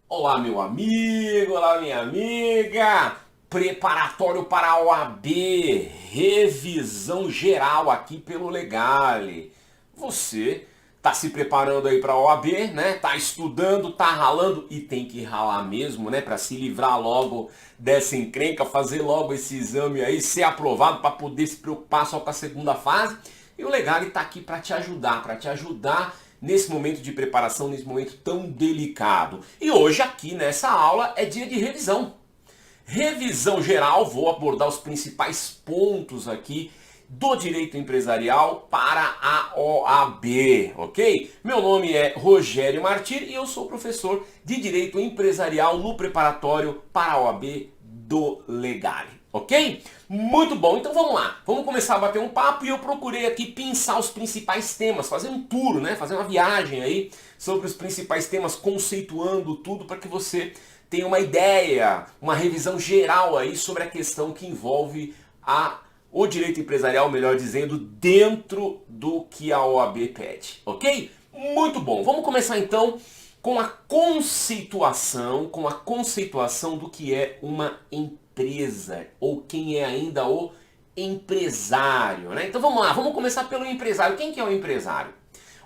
Olá, meu amigo, olá, minha amiga. Preparatório para a OAB, revisão geral aqui pelo Legale. Você tá se preparando aí para a OAB, né? Tá estudando, tá ralando e tem que ralar mesmo, né? Para se livrar logo dessa encrenca, fazer logo esse exame aí, ser aprovado para poder se preocupar só com a segunda fase. E o Legale tá aqui para te ajudar nesse momento de preparação, nesse momento tão delicado. E hoje aqui nessa aula é dia de revisão. Revisão geral, vou abordar os principais pontos aqui do direito empresarial para a OAB, ok? Meu nome é Rogério Martir e eu sou professor de direito empresarial no preparatório para a OAB do Legale, ok? Muito bom, então vamos lá, vamos começar a bater um papo e eu procurei aqui pensar os principais temas, fazer um tour, né? Fazer uma viagem aí sobre os principais temas, conceituando tudo para que você tenha uma ideia, uma revisão geral aí sobre a questão que envolve o direito empresarial, melhor dizendo, dentro do que a OAB pede, ok? Muito bom, vamos começar então com a conceituação do que é uma empresa, ou quem é ainda o empresário, né? Então vamos lá, vamos começar pelo empresário. Quem que é o empresário?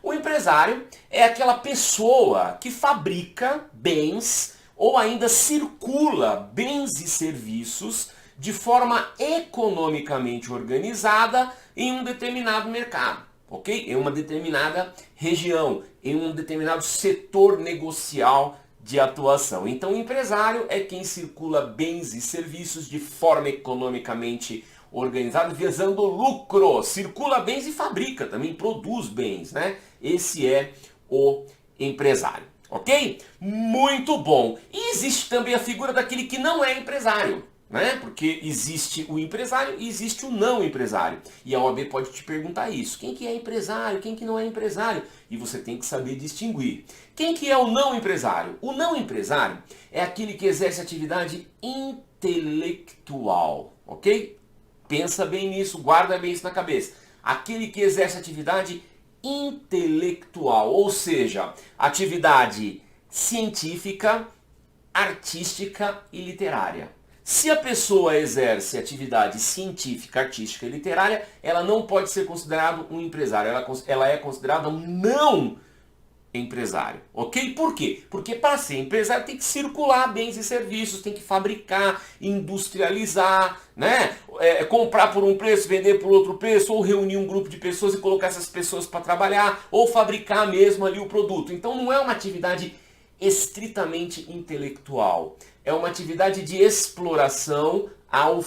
O empresário é aquela pessoa que fabrica bens ou ainda circula bens e serviços de forma economicamente organizada em um determinado mercado, ok? Em uma determinada região, em um determinado setor negocial de atuação. Então, o empresário é quem circula bens e serviços de forma economicamente organizada, visando lucro, circula bens e fabrica, também produz bens, né? Esse é o empresário, ok? Muito bom. E existe também a figura daquele que não é empresário, né? Porque existe o empresário e existe o não empresário. E a OAB pode te perguntar isso. Quem que é empresário? Quem que não é empresário? E você tem que saber distinguir. Quem que é o não empresário? O não empresário é aquele que exerce atividade intelectual, ok? Pensa bem nisso, guarda bem isso na cabeça. Aquele que exerce atividade intelectual, ou seja, atividade científica, artística e literária. Se a pessoa exerce atividade científica, artística e literária, ela não pode ser considerada um empresário, ela é considerada um não empresário, ok? Por quê? Porque para ser empresário tem que circular bens e serviços, tem que fabricar, industrializar, né? Comprar por um preço, vender por outro preço, ou reunir um grupo de pessoas e colocar essas pessoas para trabalhar, ou fabricar mesmo ali o produto. Então não é uma atividade estritamente intelectual, é uma atividade de exploração ao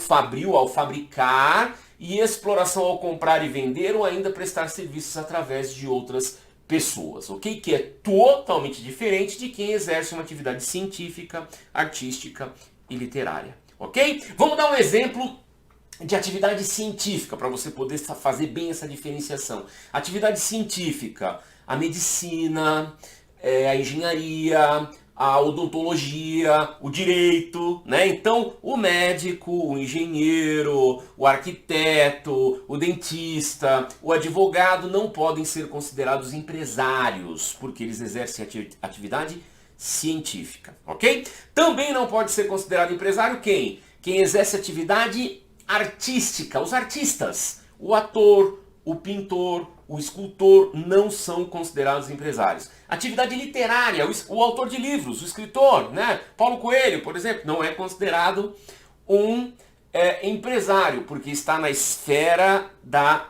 fabricar e exploração ao comprar e vender ou ainda prestar serviços através de outras pessoas, ok? Que é totalmente diferente de quem exerce uma atividade científica, artística e literária, ok? Vamos dar um exemplo de atividade científica para você poder fazer bem essa diferenciação. Atividade científica, a medicina, a engenharia, a odontologia, o direito, né? Então, o médico, o engenheiro, o arquiteto, o dentista, o advogado não podem ser considerados empresários, porque eles exercem atividade científica, ok? Também não pode ser considerado empresário quem? Quem exerce atividade artística, os artistas, o ator, o pintor, o escultor não são considerados empresários. Atividade literária, o autor de livros, o escritor, né? Paulo Coelho, por exemplo, não é considerado um empresário, porque está na esfera da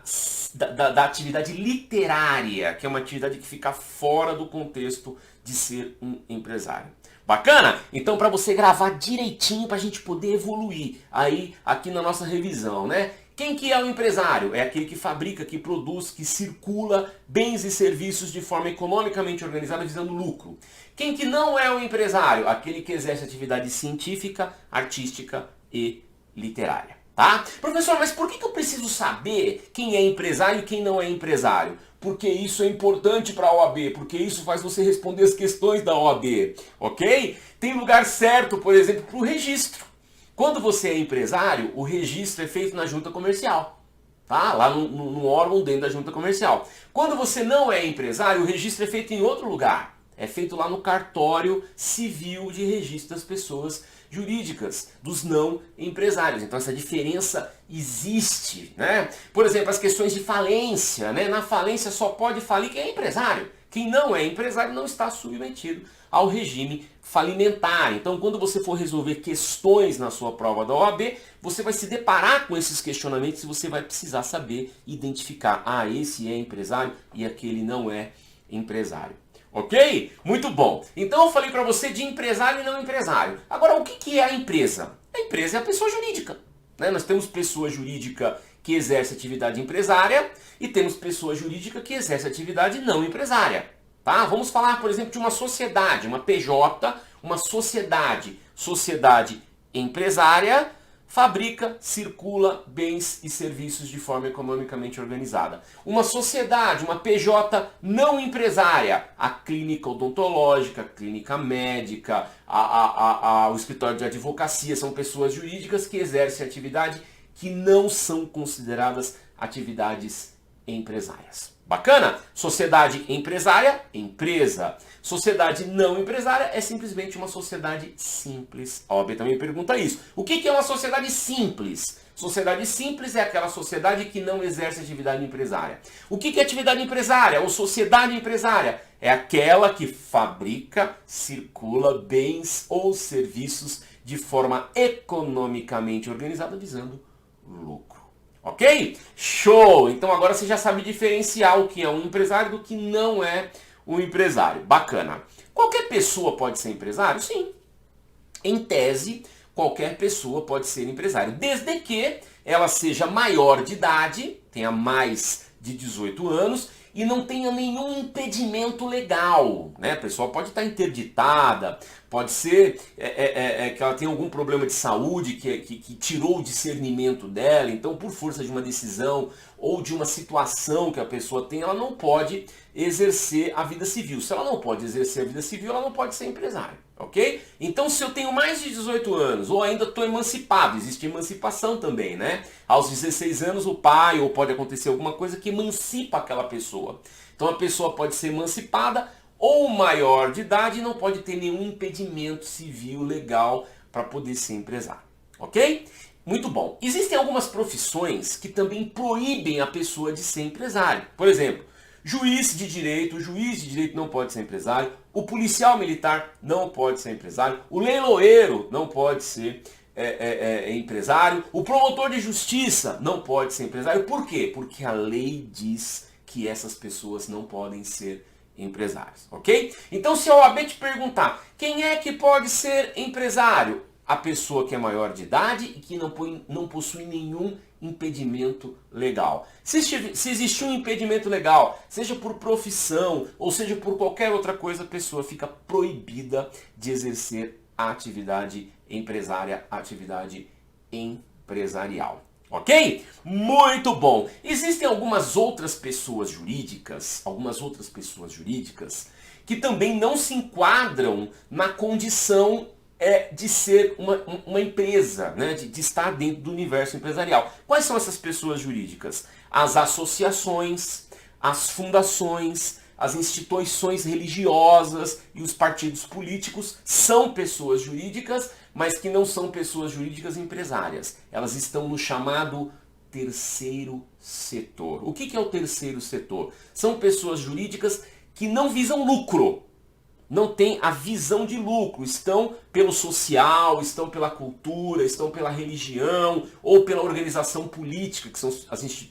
atividade literária, que é uma atividade que fica fora do contexto de ser um empresário. Bacana? Então, para você gravar direitinho, para a gente poder evoluir aí aqui na nossa revisão, né? Quem que é o empresário? É aquele que fabrica, que produz, que circula bens e serviços de forma economicamente organizada visando lucro. Quem que não é o empresário? Aquele que exerce atividade científica, artística e literária. Tá? Professor, mas por que eu preciso saber quem é empresário e quem não é empresário? Porque isso é importante para a OAB, porque isso faz você responder as questões da OAB, ok? Tem lugar certo, por exemplo, para o registro. Quando você é empresário, o registro é feito na junta comercial, tá? Lá no órgão dentro da junta comercial. Quando você não é empresário, o registro é feito em outro lugar. É feito lá no cartório civil de registro das pessoas jurídicas, dos não empresários. Então essa diferença existe, né? Por exemplo, as questões de falência, né? Na falência só pode falir quem é empresário. Quem não é empresário não está submetido ao regime falimentar. Então, quando você for resolver questões na sua prova da OAB, você vai se deparar com esses questionamentos e você vai precisar saber identificar, esse é empresário e aquele não é empresário. Ok? Muito bom. Então eu falei para você de empresário e não empresário. Agora, o que é a empresa? A empresa é a pessoa jurídica, né? Nós temos pessoa jurídica que exerce atividade empresária e temos pessoa jurídica que exerce atividade não empresária. Tá? Vamos falar, por exemplo, de uma sociedade, uma PJ, uma sociedade empresária, fabrica, circula bens e serviços de forma economicamente organizada. Uma sociedade, uma PJ não empresária, a clínica odontológica, a clínica médica, o escritório de advocacia, são pessoas jurídicas que exercem atividade que não são consideradas atividades empresárias. Bacana? Sociedade empresária, empresa. Sociedade não empresária é simplesmente uma sociedade simples. A OAB também pergunta isso. O que é uma sociedade simples? Sociedade simples é aquela sociedade que não exerce atividade empresária. O que é atividade empresária ou sociedade empresária? É aquela que fabrica, circula bens ou serviços de forma economicamente organizada visando lucro. Ok? Show! Então agora você já sabe diferenciar o que é um empresário do que não é um empresário. Bacana. Qualquer pessoa pode ser empresário? Sim. Em tese, qualquer pessoa pode ser empresário, desde que ela seja maior de idade, tenha mais de 18 anos e não tenha nenhum impedimento legal, né? A pessoa pode estar interditada, pode ser que ela tenha algum problema de saúde que tirou o discernimento dela, então por força de uma decisão ou de uma situação que a pessoa tem, ela não pode exercer a vida civil. Se ela não pode exercer a vida civil, ela não pode ser empresária, ok? Então se eu tenho mais de 18 anos ou ainda estou emancipado, existe emancipação também, né? Aos 16 anos o pai ou pode acontecer alguma coisa que emancipa aquela pessoa. Então a pessoa pode ser emancipada ou maior de idade e não pode ter nenhum impedimento civil legal para poder ser empresário, ok? Muito bom. Existem algumas profissões que também proíbem a pessoa de ser empresário. Por exemplo, juiz de direito, o juiz de direito não pode ser empresário, o policial militar não pode ser empresário, o leiloeiro não pode ser empresário, o promotor de justiça não pode ser empresário. Por quê? Porque a lei diz que essas pessoas não podem ser empresários, ok? Então se a OAB te perguntar quem é que pode ser empresário, a pessoa que é maior de idade e que não possui nenhum impedimento legal. Se existir um impedimento legal, seja por profissão ou seja por qualquer outra coisa, a pessoa fica proibida de exercer a atividade empresária, a atividade empresarial. Ok? Muito bom! Existem algumas outras pessoas jurídicas que também não se enquadram na condição de ser uma empresa, né? de estar dentro do universo empresarial. Quais são essas pessoas jurídicas? As associações, as fundações, as instituições religiosas e os partidos políticos são pessoas jurídicas, mas que não são pessoas jurídicas empresárias. Elas estão no chamado terceiro setor. O que é o terceiro setor? São pessoas jurídicas que não visam lucro. Não têm a visão de lucro, estão pelo social, estão pela cultura, estão pela religião ou pela organização política, que são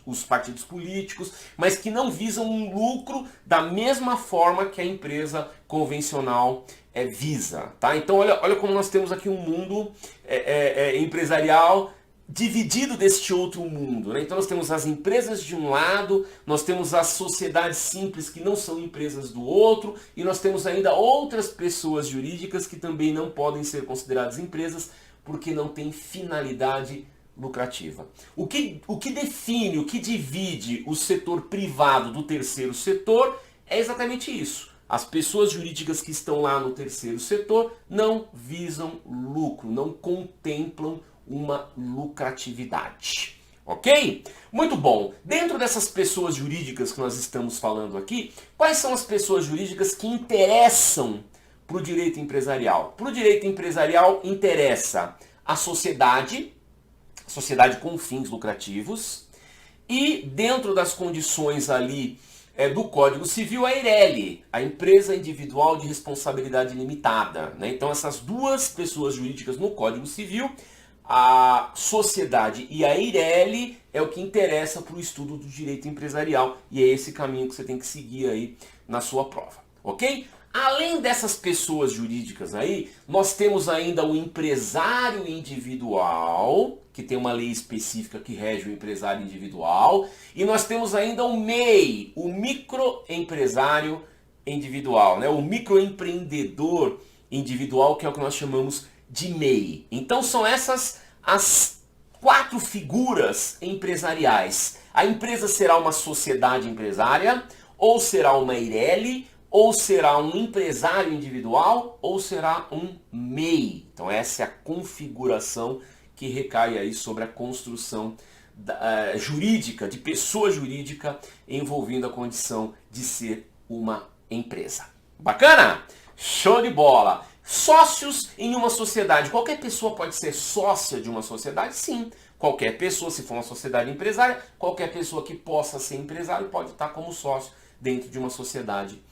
os partidos políticos, mas que não visam um lucro da mesma forma que a empresa convencional visa. Tá? Então olha como nós temos aqui um mundo empresarial dividido deste outro mundo, né? Então nós temos as empresas de um lado, nós temos as sociedades simples que não são empresas do outro, e nós temos ainda outras pessoas jurídicas que também não podem ser consideradas empresas porque não têm finalidade lucrativa. O que define, o que divide o setor privado do terceiro setor é exatamente isso. As pessoas jurídicas que estão lá no terceiro setor não visam lucro, não contemplam uma lucratividade. Ok? Muito bom. Dentro dessas pessoas jurídicas que nós estamos falando aqui, quais são as pessoas jurídicas que interessam para o direito empresarial? Para o direito empresarial interessa a sociedade com fins lucrativos, e dentro das condições ali do Código Civil, a EIRELI, a Empresa Individual de Responsabilidade Limitada. Né? Então essas duas pessoas jurídicas no Código Civil, a sociedade e a EIRELI, é o que interessa para o estudo do direito empresarial, e é esse caminho que você tem que seguir aí na sua prova, ok? Além dessas pessoas jurídicas aí, nós temos ainda o empresário individual, que tem uma lei específica que rege o empresário individual, e nós temos ainda o MEI, o microempresário individual, né? O microempreendedor individual, que é o que nós chamamos de MEI. Então são essas as 4 figuras empresariais. A empresa será uma sociedade empresária, ou será uma EIRELI, ou será um empresário individual, ou será um MEI. Então essa é a configuração que recai aí sobre a construção jurídica, de pessoa jurídica, envolvendo a condição de ser uma empresa. Bacana? Show de bola! Sócios em uma sociedade. Qualquer pessoa pode ser sócia de uma sociedade? Sim. Qualquer pessoa, se for uma sociedade empresária, qualquer pessoa que possa ser empresário pode estar como sócio dentro de uma sociedade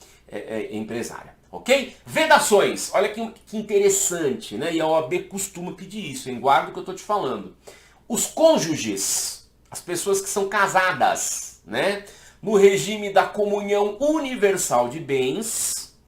empresária. Ok? Vedações. Olha que interessante, né? E a OAB costuma pedir isso, hein? Guarda o que eu estou te falando. Os cônjuges, as pessoas que são casadas, né? No regime da comunhão universal de bens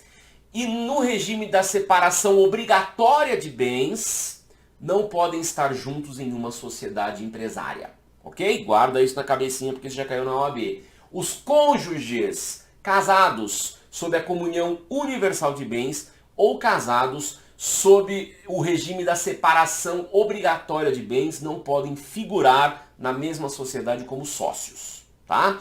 e no regime da separação obrigatória de bens, não podem estar juntos em uma sociedade empresária. Ok? Guarda isso na cabecinha porque isso já caiu na OAB. Os cônjuges casados sob a comunhão universal de bens ou casados sob o regime da separação obrigatória de bens não podem figurar na mesma sociedade como sócios. Tá?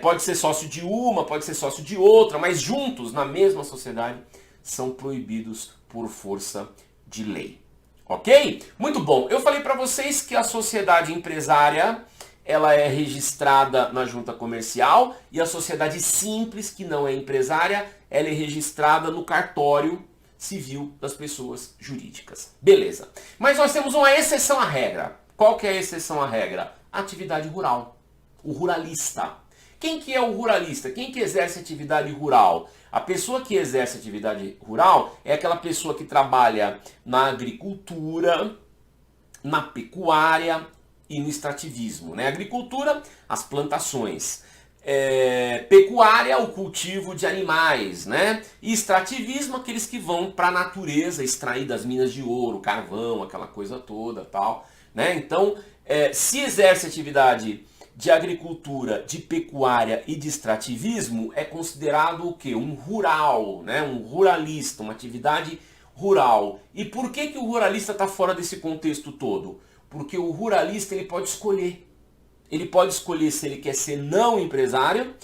Pode ser sócio de uma, pode ser sócio de outra, mas juntos na mesma sociedade são proibidos por força de lei. Ok? Muito bom. Eu falei para vocês que a sociedade empresária ela é registrada na junta comercial e a sociedade simples, que não é empresária, ela é registrada no cartório civil das pessoas jurídicas. Beleza. Mas nós temos uma exceção à regra. Qual que é a exceção à regra? A atividade rural. O ruralista. Quem que é o ruralista? Quem que exerce atividade rural? A pessoa que exerce atividade rural é aquela pessoa que trabalha na agricultura, na pecuária e no extrativismo. Né? Agricultura, as plantações. Pecuária, o cultivo de animais. Né? E extrativismo, aqueles que vão para a natureza extrair das minas de ouro, carvão, aquela coisa toda. Tal. Né? Então, se exerce atividade de agricultura, de pecuária e de extrativismo, é considerado o quê? Um rural, né? Um ruralista, uma atividade rural. E por que que o ruralista está fora desse contexto todo? Porque o ruralista ele pode escolher. Ele pode escolher se ele quer ser não empresário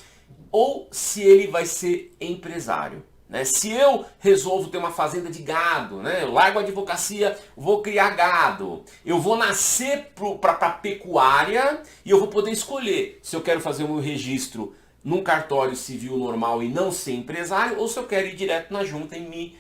ou se ele vai ser empresário. Né? Se eu resolvo ter uma fazenda de gado, né? Eu largo a advocacia, vou criar gado, eu vou nascer para a pecuária e eu vou poder escolher se eu quero fazer o meu registro num cartório civil normal e não ser empresário, ou se eu quero ir direto na junta e me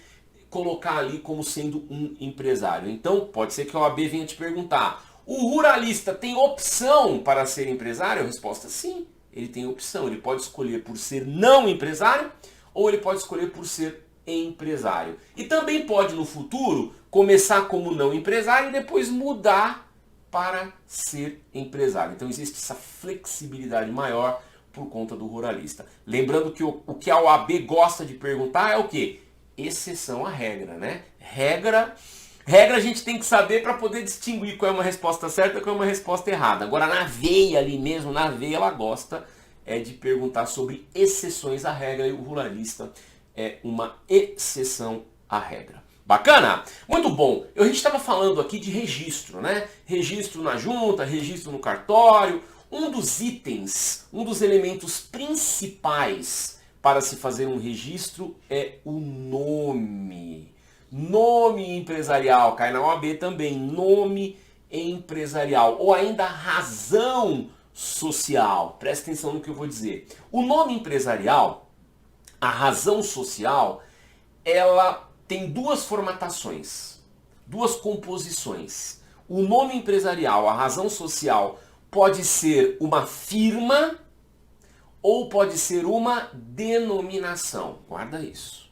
colocar ali como sendo um empresário. Então pode ser que a OAB venha te perguntar, o ruralista tem opção para ser empresário? A resposta é sim, ele tem opção, ele pode escolher por ser não empresário, ou ele pode escolher por ser empresário. E também pode, no futuro, começar como não empresário e depois mudar para ser empresário. Então existe essa flexibilidade maior por conta do ruralista. Lembrando que o que a OAB gosta de perguntar é o quê? Exceção à regra, né? Regra a gente tem que saber para poder distinguir qual é uma resposta certa e qual é uma resposta errada. Agora, na veia ali mesmo, na veia, ela gosta de perguntar sobre exceções à regra, e o ruralista é uma exceção à regra. Bacana? Muito bom. A gente estava falando aqui de registro, né? Registro na junta, registro no cartório. Um dos itens, um dos elementos principais para se fazer um registro é o nome. Nome empresarial, cai na OAB também. Nome empresarial, ou ainda razão social. Presta atenção no que eu vou dizer. O nome empresarial, a razão social, ela tem duas formatações, duas composições. O nome empresarial, a razão social, pode ser uma firma ou pode ser uma denominação. Guarda isso.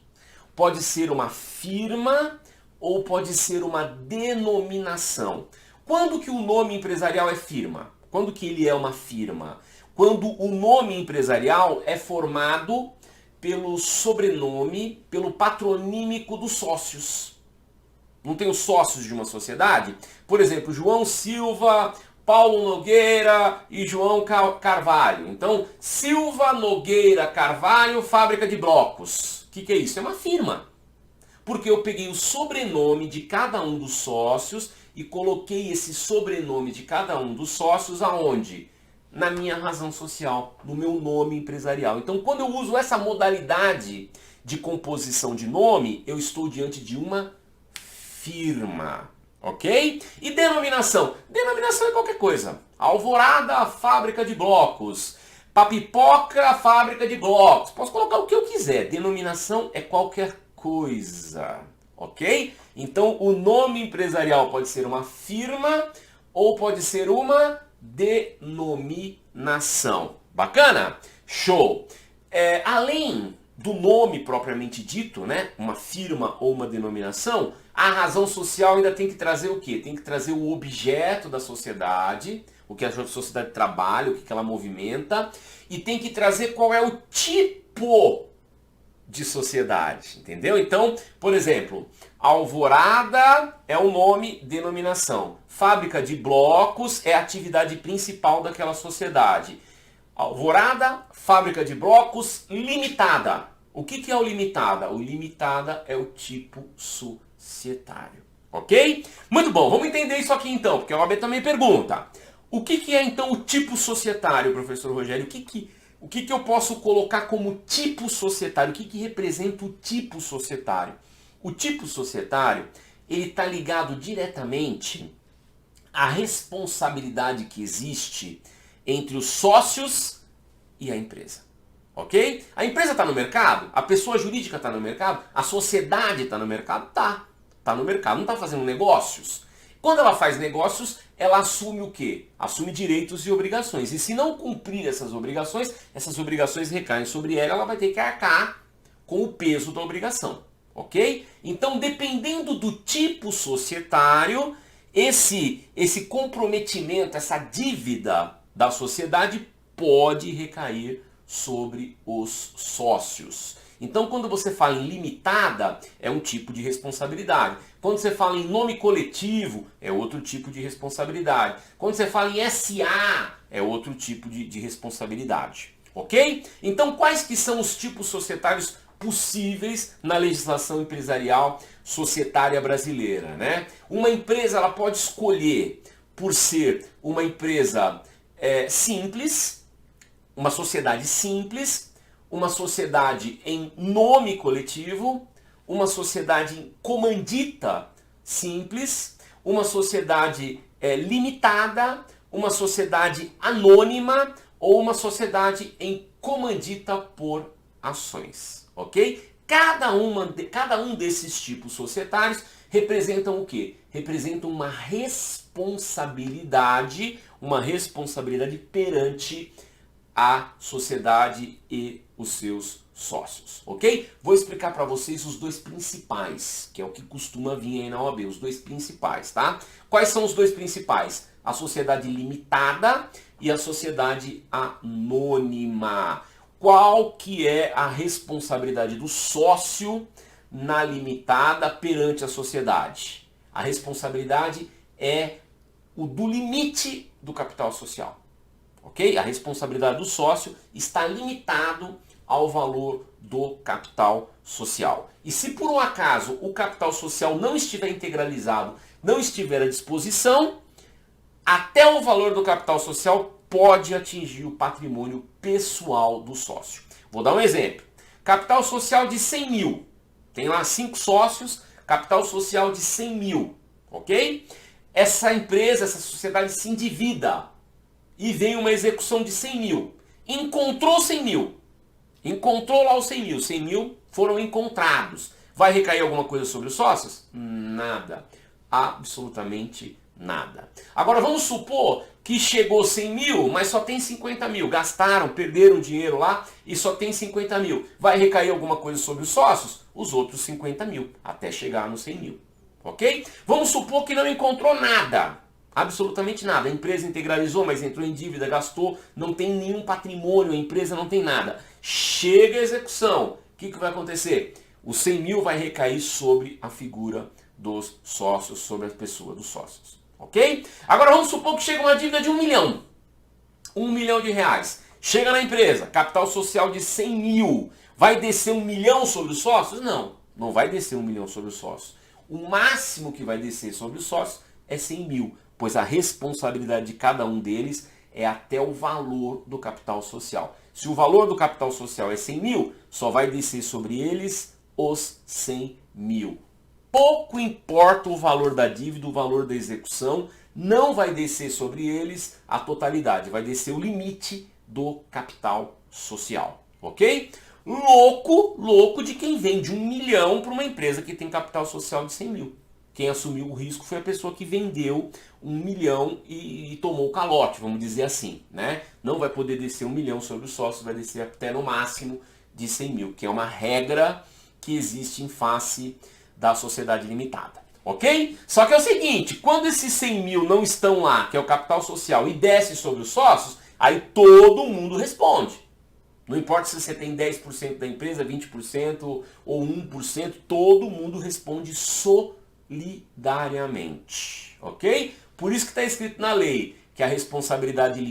Pode ser uma firma ou pode ser uma denominação. Quando que o nome empresarial é firma? Quando que ele é uma firma? Quando o nome empresarial é formado pelo sobrenome, pelo patronímico dos sócios. Não tem os sócios de uma sociedade? Por exemplo, João Silva, Paulo Nogueira e João Carvalho. Então, Silva Nogueira Carvalho, fábrica de blocos. O que é isso? É uma firma. Porque eu peguei o sobrenome de cada um dos sócios e coloquei esse sobrenome de cada um dos sócios aonde? Na minha razão social, no meu nome empresarial. Então, quando eu uso essa modalidade de composição de nome, eu estou diante de uma firma, ok? E denominação? Denominação é qualquer coisa. Alvorada, fábrica de blocos. Papipoca, fábrica de blocos. Posso colocar o que eu quiser. Denominação é qualquer coisa, ok? Então, o nome empresarial pode ser uma firma ou pode ser uma denominação. Bacana? Show! Além do nome propriamente dito, né, uma firma ou uma denominação, a razão social ainda tem que trazer o quê? Tem que trazer o objeto da sociedade, o que a sociedade trabalha, o que ela movimenta, e tem que trazer qual é o tipo de sociedade, entendeu? Então, por exemplo, Alvorada é o nome, denominação. Fábrica de blocos é a atividade principal daquela sociedade. Alvorada, fábrica de blocos limitada. O que é o limitada? O limitada é o tipo societário, ok? Muito bom, vamos entender isso aqui então, porque a OAB também pergunta. O que é então o tipo societário, professor Rogério? O que eu posso colocar como tipo societário? O que representa o tipo societário? O tipo societário, ele está ligado diretamente à responsabilidade que existe entre os sócios e a empresa. Ok? A empresa está no mercado? A pessoa jurídica está no mercado? A sociedade está no mercado? Tá. Está no mercado, não está fazendo negócios? Quando ela faz negócios, ela assume o quê? Assume direitos e obrigações. E se não cumprir essas obrigações recaem sobre ela vai ter que arcar com o peso da obrigação. Ok? Então, dependendo do tipo societário, esse comprometimento, essa dívida da sociedade pode recair sobre os sócios. Então, quando você fala em limitada, é um tipo de responsabilidade. Quando você fala em nome coletivo, é outro tipo de responsabilidade. Quando você fala em SA, é outro tipo de responsabilidade. Ok? Então, quais que são os tipos societários possíveis na legislação empresarial societária brasileira, né? Uma empresa ela pode escolher por ser uma empresa simples, uma sociedade simples, uma sociedade em nome coletivo, uma sociedade em comandita simples, uma sociedade limitada, uma sociedade anônima ou uma sociedade em comandita por ações, ok? Cada um desses tipos societários representam o quê? Representam uma responsabilidade perante a sociedade e os seus sócios, ok? Vou explicar para vocês os dois principais, que é o que costuma vir aí na OAB, os dois principais, tá? Quais são os dois principais? A sociedade limitada e a sociedade anônima. Qual que é a responsabilidade do sócio na limitada perante a sociedade? A responsabilidade é o do limite do capital social. Ok? A responsabilidade do sócio está limitado ao valor do capital social. E se por um acaso o capital social não estiver integralizado, não estiver à disposição, até o valor do capital social pode atingir o patrimônio pessoal do sócio. Vou dar um exemplo. Capital social de 100 mil. Tem lá 5 sócios, capital social de 100 mil. Ok? essa empresa, essa sociedade se endivida e vem uma execução de 100 mil. Encontrou 100 mil. Encontrou lá os 100 mil. 100 mil foram encontrados. Vai recair alguma coisa sobre os sócios? Nada. Absolutamente nada. Agora vamos supor que chegou 100 mil, mas só tem 50 mil. Gastaram, perderam dinheiro lá e só tem 50 mil. Vai recair alguma coisa sobre os sócios? Os outros 50 mil, até chegar nos 100 mil. Ok? Vamos supor que não encontrou nada. Absolutamente nada. A empresa integralizou, mas entrou em dívida, gastou, não tem nenhum patrimônio, a empresa não tem nada. Chega a execução. O que vai acontecer? Os 100 mil vai recair sobre a figura dos sócios, sobre a pessoa dos sócios. Ok? Agora vamos supor que chega uma dívida de 1 milhão. 1 milhão de reais. Chega na empresa, capital social de 100 mil. Vai descer 1 milhão sobre os sócios? Não, não vai descer 1 milhão sobre os sócios. O máximo que vai descer sobre os sócios é 100 mil, pois a responsabilidade de cada um deles é até o valor do capital social. Se o valor do capital social é 100 mil, só vai descer sobre eles os 100 mil. Pouco importa o valor da dívida, o valor da execução, não vai descer sobre eles a totalidade, vai descer o limite do capital social, ok? Louco de quem vende 1 milhão para uma empresa que tem capital social de 100 mil. Quem assumiu o risco foi a pessoa que vendeu 1 milhão e tomou o calote, vamos dizer assim, né? Não vai poder descer 1 milhão sobre os sócios, vai descer até no máximo de 100 mil, que é uma regra que existe em face da sociedade limitada, ok? Só que é o seguinte, quando esses 100 mil não estão lá, que é o capital social, e desce sobre os sócios, aí todo mundo responde. Não importa se você tem 10% da empresa, 20% ou 1%, todo mundo responde solidariamente, ok? Por isso que está escrito na lei que a responsabilidade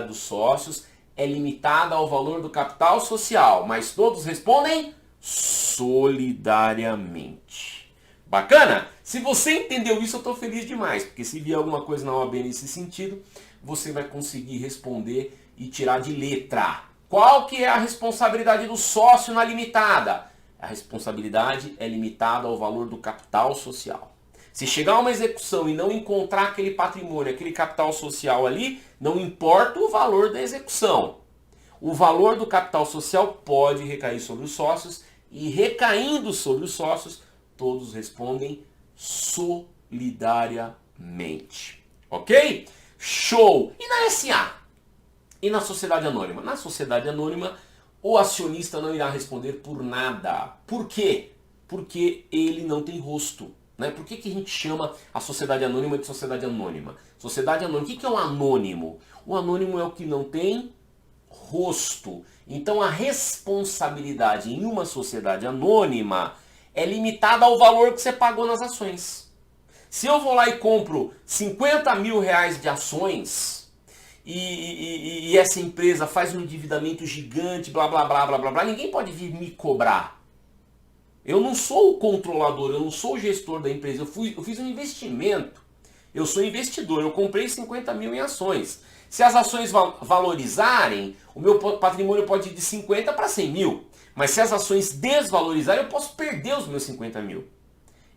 dos sócios é limitada ao valor do capital social, mas todos respondem solidariamente. Bacana? Se você entendeu isso, eu estou feliz demais, porque se vier alguma coisa na OAB nesse sentido, você vai conseguir responder e tirar de letra. Qual que é a responsabilidade do sócio na limitada? A responsabilidade é limitada ao valor do capital social. Se chegar uma execução e não encontrar aquele patrimônio, aquele capital social ali, não importa o valor da execução. O valor do capital social pode recair sobre os sócios e recaindo sobre os sócios, todos respondem solidariamente. Ok? Show! E na SA? E na sociedade anônima? Na sociedade anônima, o acionista não irá responder por nada. Por quê? Porque ele não tem rosto. Né? Por que a gente chama a sociedade anônima de sociedade anônima? Sociedade anônima, o que é um anônimo? O anônimo é o que não tem rosto. Então a responsabilidade em uma sociedade anônima é limitada ao valor que você pagou nas ações. Se eu vou lá e compro 50 mil reais de ações e essa empresa faz um endividamento gigante, blá blá blá blá blá blá, ninguém pode vir me cobrar. Eu não sou o controlador, eu não sou o gestor da empresa, eu fiz um investimento. Eu sou investidor, eu comprei 50 mil em ações. Se as ações valorizarem, o meu patrimônio pode ir de 50 para 100 mil. Mas se as ações desvalorizarem, eu posso perder os meus 50 mil.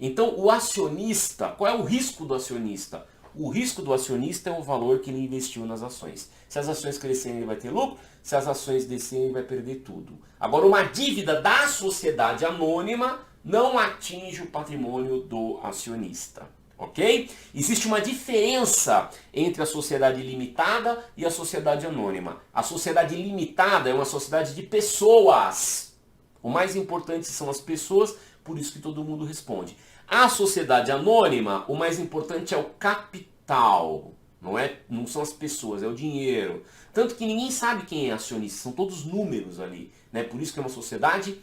Então o acionista, qual é o risco do acionista? O risco do acionista é o valor que ele investiu nas ações. Se as ações crescerem, ele vai ter lucro. Se as ações descerem, ele vai perder tudo. Agora, uma dívida da sociedade anônima não atinge o patrimônio do acionista. Ok? Existe uma diferença entre a sociedade limitada e a sociedade anônima. A sociedade limitada é uma sociedade de pessoas. O mais importante são as pessoas, por isso que todo mundo responde. A sociedade anônima, o mais importante é o capital. Não são as pessoas, é o dinheiro. Tanto que ninguém sabe quem é acionista, são todos números ali. Né? Por isso que é uma sociedade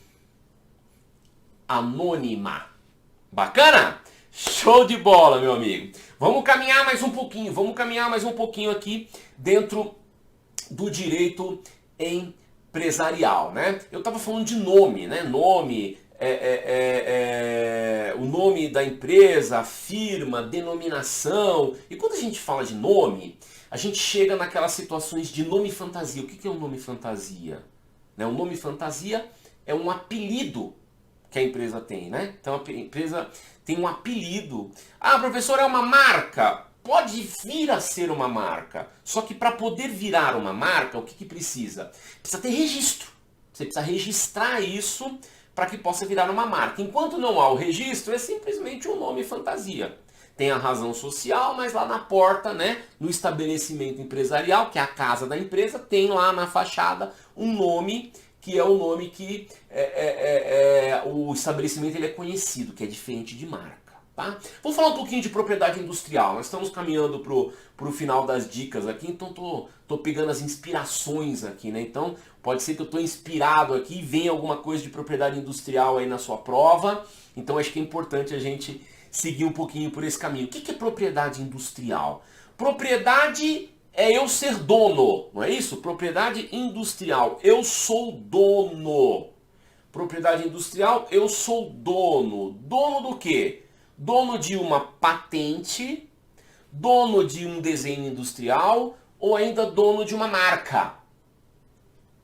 anônima. Bacana? Show de bola, meu amigo. Vamos caminhar mais um pouquinho aqui dentro do direito empresarial, né? Eu estava falando de nome, né? Nome, o nome da empresa, firma, denominação. E quando a gente fala de nome, a gente chega naquelas situações de nome fantasia. O que é um nome fantasia? Né? Um nome fantasia é um apelido que a empresa tem, né? Então a empresa tem um apelido. Ah, professor, é uma marca. Pode vir a ser uma marca. Só que para poder virar uma marca, o que, que precisa? Precisa ter registro. Você precisa registrar isso para que possa virar uma marca. Enquanto não há o registro, é simplesmente um nome fantasia. Tem a razão social, mas lá na porta, né, no estabelecimento empresarial, que é a casa da empresa, tem lá na fachada um nome que é o nome que o estabelecimento ele é conhecido, que é diferente de marca. Tá? Vou falar um pouquinho de propriedade industrial. Nós estamos caminhando pro final das dicas aqui, então tô pegando as inspirações aqui, né? Então pode ser que eu estou inspirado aqui e venha alguma coisa de propriedade industrial aí na sua prova. Então acho que é importante a gente seguir um pouquinho por esse caminho. O que é propriedade industrial? Propriedade é eu ser dono, não é isso? Propriedade industrial, eu sou dono. Propriedade industrial, eu sou dono. Dono do quê? Dono de uma patente, dono de um desenho industrial ou ainda dono de uma marca.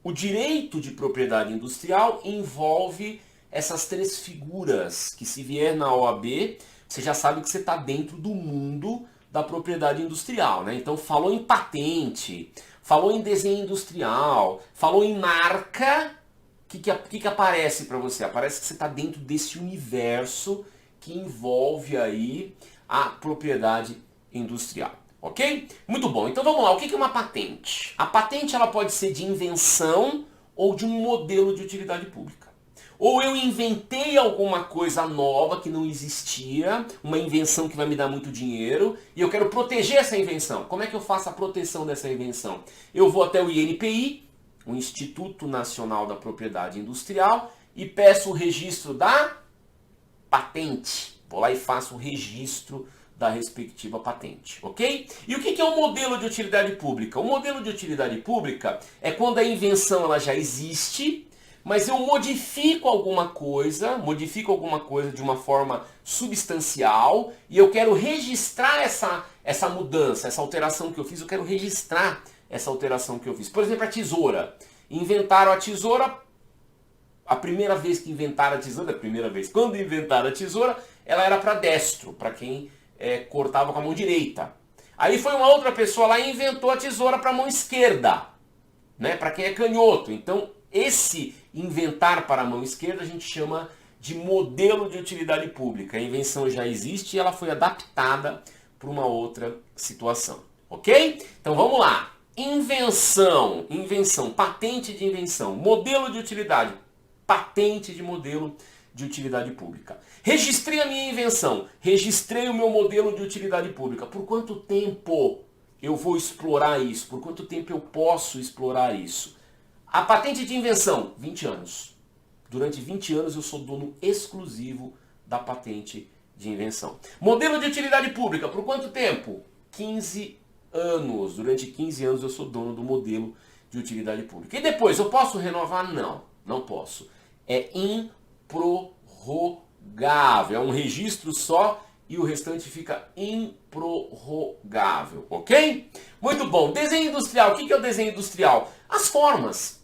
O direito de propriedade industrial envolve essas três figuras que, se vier na OAB, você já sabe que você está dentro do mundo da propriedade industrial, né? Então falou em patente, falou em desenho industrial, falou em marca, o que aparece para você? Aparece que você está dentro desse universo que envolve aí a propriedade industrial, ok? Muito bom, então vamos lá, o que é uma patente? A patente ela pode ser de invenção ou de um modelo de utilidade pública. Ou eu inventei alguma coisa nova que não existia, uma invenção que vai me dar muito dinheiro, e eu quero proteger essa invenção. Como é que eu faço a proteção dessa invenção? Eu vou até o INPI, o Instituto Nacional da Propriedade Industrial, e peço o registro da patente. Vou lá e faço o registro da respectiva patente, ok? E o que é um modelo de utilidade pública? O modelo de utilidade pública é quando a invenção ela já existe, mas eu modifico alguma coisa de uma forma substancial e eu quero registrar essa mudança, essa alteração que eu fiz, eu quero registrar essa alteração que eu fiz. Por exemplo, a tesoura. Inventaram a tesoura, a primeira vez que inventaram a tesoura, quando inventaram a tesoura, ela era para destro, para quem cortava com a mão direita. Aí foi uma outra pessoa lá e inventou a tesoura para a mão esquerda, né, para quem é canhoto. Então, esse inventar para a mão esquerda a gente chama de modelo de utilidade pública. A invenção já existe e ela foi adaptada para uma outra situação, ok? Então vamos lá. Invenção, patente de invenção, modelo de utilidade, patente de modelo de utilidade pública. Registrei a minha invenção, registrei o meu modelo de utilidade pública. Por quanto tempo eu vou explorar isso? Por quanto tempo eu posso explorar isso? A patente de invenção, 20 anos. Durante 20 anos eu sou dono exclusivo da patente de invenção. Modelo de utilidade pública, por quanto tempo? 15 anos. Durante 15 anos eu sou dono do modelo de utilidade pública. E depois, eu posso renovar? Não, não posso. É improrrogável. É um registro só e o restante fica improrrogável, ok? Muito bom. Desenho industrial. O que é o desenho industrial? As formas.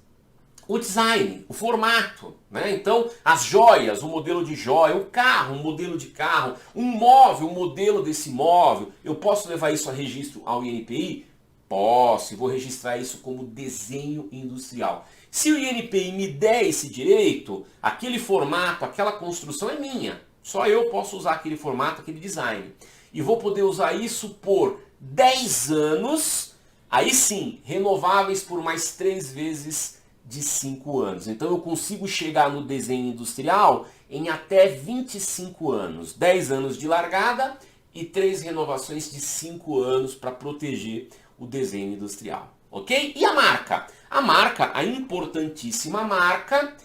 O design, o formato, né? Então, as joias, o modelo de joia, o carro, um modelo de carro, um móvel, o modelo desse móvel. Eu posso levar isso a registro ao INPI? Posso, e vou registrar isso como desenho industrial. Se o INPI me der esse direito, aquele formato, aquela construção é minha. Só eu posso usar aquele formato, aquele design. E vou poder usar isso por 10 anos, aí sim, renováveis por mais 3 vezes de 5 anos. Então eu consigo chegar no desenho industrial em até 25 anos. 10 anos de largada e 3 renovações de 5 anos para proteger o desenho industrial. Ok? E a marca? A marca, a importantíssima marca,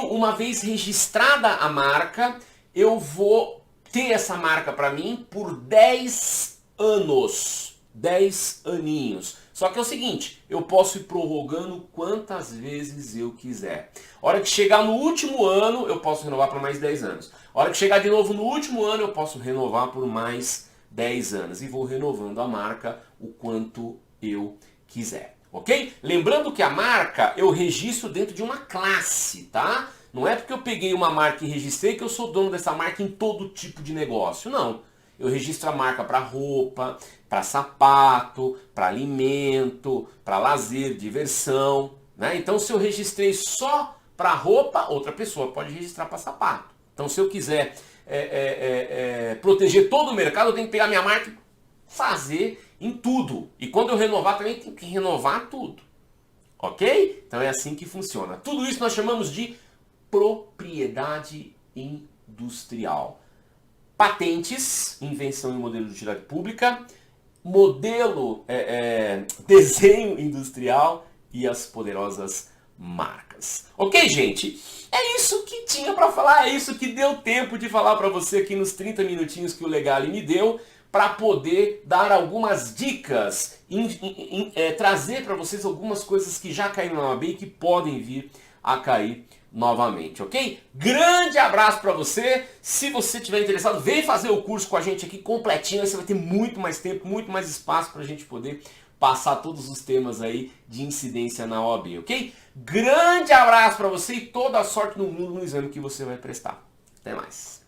uma vez registrada a marca, eu vou ter essa marca para mim por 10 anos. 10 aninhos. Só que é o seguinte, eu posso ir prorrogando quantas vezes eu quiser. A hora que chegar no último ano, eu posso renovar por mais 10 anos. A hora que chegar de novo no último ano, eu posso renovar por mais 10 anos. E vou renovando a marca o quanto eu quiser. Ok? Lembrando que a marca eu registro dentro de uma classe, tá? Não é porque eu peguei uma marca e registrei que eu sou dono dessa marca em todo tipo de negócio. Não. Eu registro a marca para roupa, para sapato, para alimento, para lazer, diversão. Né? Então, se eu registrei só para roupa, outra pessoa pode registrar para sapato. Então, se eu quiser proteger todo o mercado, eu tenho que pegar minha marca e fazer em tudo. E quando eu renovar, também tenho que renovar tudo. Ok? Então é assim que funciona. Tudo isso nós chamamos de propriedade industrial. Patentes, invenção e modelo de utilidade pública, modelo, desenho industrial e as poderosas marcas. Ok, gente? É isso que tinha para falar, é isso que deu tempo de falar para você aqui nos 30 minutinhos que o Legale me deu, para poder dar algumas dicas, trazer para vocês algumas coisas que já caíram na OAB e que podem vir a cair novamente, ok? Grande abraço para você. Se você estiver interessado, vem fazer o curso com a gente aqui completinho. Aí você vai ter muito mais tempo, muito mais espaço para a gente poder passar todos os temas aí de incidência na OAB, ok? Grande abraço para você e toda a sorte no mundo no exame que você vai prestar. Até mais.